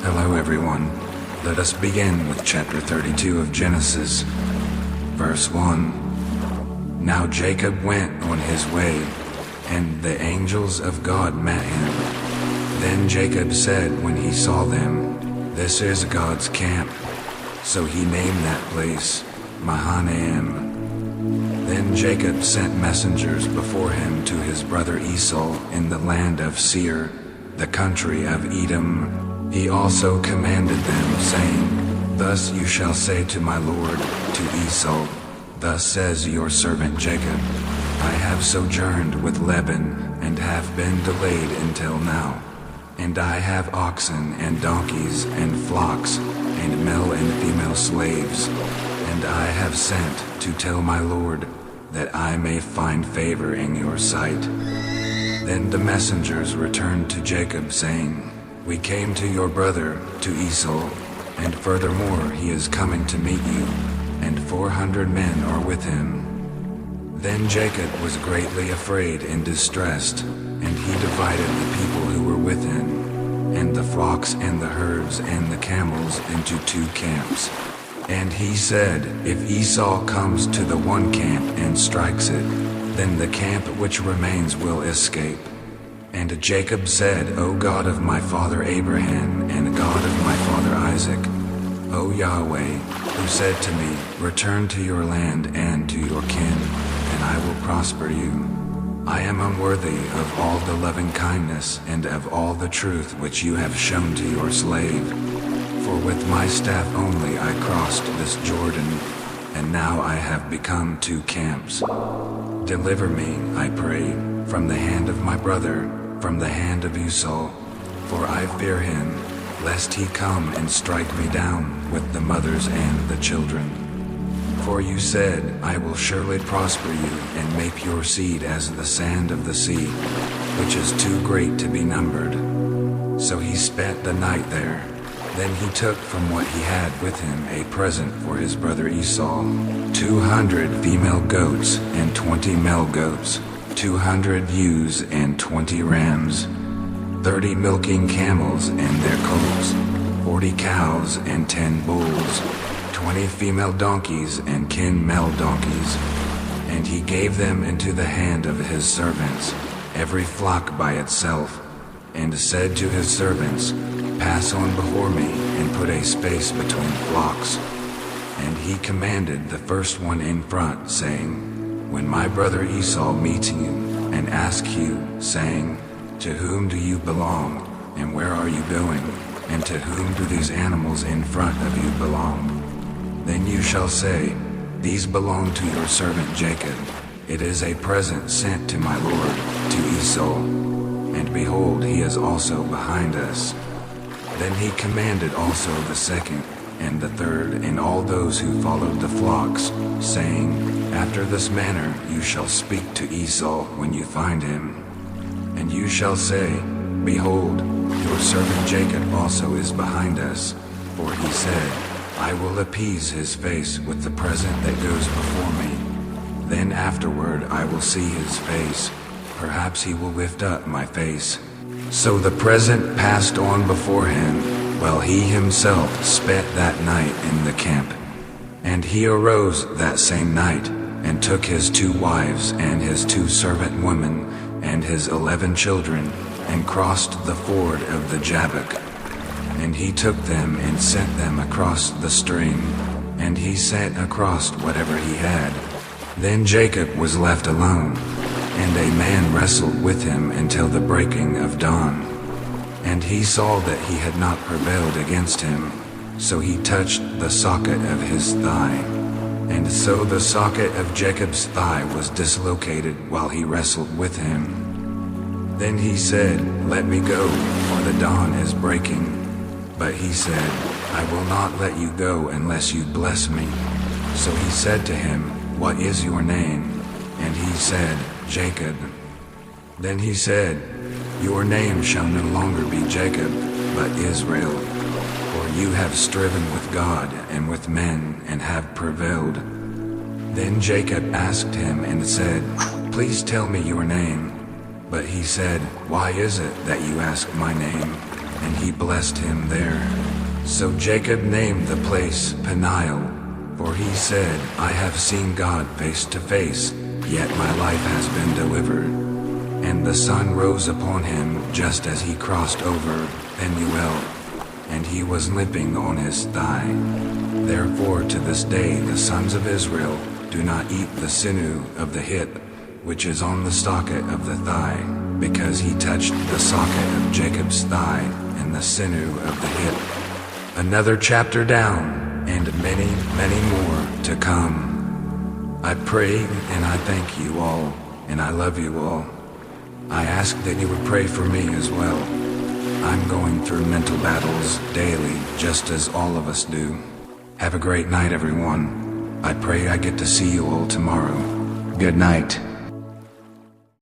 Hello everyone. Let us begin with chapter 32 of Genesis, verse 1. Now Jacob went on his way, and the angels of God met him. Then Jacob said when he saw them, "This is God's camp." So he named that place Mahanaim. Then Jacob sent messengers before him to his brother Esau in the land of Seir, the country of Edom. He also commanded them, saying, "Thus you shall say to my lord, to Esau, Thus says your servant Jacob, I have sojourned with Laban, and have been delayed until now. And I have oxen and donkeys and flocks, and male and female slaves. And I have sent to tell my lord, that I may find favor in your sight." Then the messengers returned to Jacob, saying, "We came to your brother, to Esau, and furthermore he is coming to meet you, and 400 men are with him." Then Jacob was greatly afraid and distressed, and he divided the people who were with him, and the flocks and the herds and the camels into 2 camps. And he said, "If Esau comes to the one camp and strikes it, then the camp which remains will escape." And Jacob said, "O God of my father Abraham, and God of my father Isaac, O Yahweh, who said to me, Return to your land and to your kin, and I will prosper you. I am unworthy of all the loving kindness and of all the truth which you have shown to your slave. For with my staff only I crossed this Jordan, and now I have become 2 camps. Deliver me, I pray, from the hand of my brother, from the hand of Esau, for I fear him, lest he come and strike me down with the mothers and the children. For you said, I will surely prosper you and make your seed as the sand of the sea, which is too great to be numbered." So he spent the night there. Then he took from what he had with him a present for his brother Esau, 200 female goats and 20 male goats, 200 ewes and 20 rams, 30 milking camels and their colts, 40 cows and 10 bulls, 20 female donkeys and 10 male donkeys. And he gave them into the hand of his servants, every flock by itself, and said to his servants, "Pass on before me, and put a space between flocks." And he commanded the first one in front, saying, "When my brother Esau meets you, and asks you, saying, To whom do you belong, and where are you going, and to whom do these animals in front of you belong? Then you shall say, These belong to your servant Jacob. It is a present sent to my lord, to Esau. And behold, he is also behind us." Then he commanded also the second, and the third, and all those who followed the flocks, saying, "After this manner you shall speak to Esau when you find him. And you shall say, Behold, your servant Jacob also is behind us. For he said, I will appease his face with the present that goes before me. Then afterward I will see his face. Perhaps he will lift up my face." So the present passed on before him, while he himself spent that night in the camp. And he arose that same night, and took his 2 wives and his 2 servant women, and his 11 children, and crossed the ford of the Jabbok. And he took them and sent them across the stream, and he sent across whatever he had. Then Jacob was left alone, and a man wrestled with him until the breaking of dawn. And he saw that he had not prevailed against him, so he touched the socket of his thigh. And so the socket of Jacob's thigh was dislocated while he wrestled with him. Then he said, "Let me go, for the dawn is breaking." But he said, "I will not let you go unless you bless me." So he said to him, "What is your name?" And he said, "Jacob." Then he said, "Your name shall no longer be Jacob, but Israel, for you have striven with God and with men and have prevailed." Then Jacob asked him and said, "Please tell me your name." But he said, "Why is it that you ask my name?" and he blessed him there. So Jacob named the place Peniel, for he said, I have seen God face to face, yet my life has been delivered. And the sun rose upon him just as he crossed over Penuel, and he was limping on his thigh. Therefore to this day the sons of Israel do not eat the sinew of the hip, which is on the socket of the thigh, because he touched the socket of Jacob's thigh and the sinew of the hip. Another chapter down, and many, many more to come. I pray and I thank you all, and I love you all. I ask that you would pray for me as well. I'm going through mental battles daily, just as all of us do. Have a great night, everyone. I pray I get to see you all tomorrow. Good night.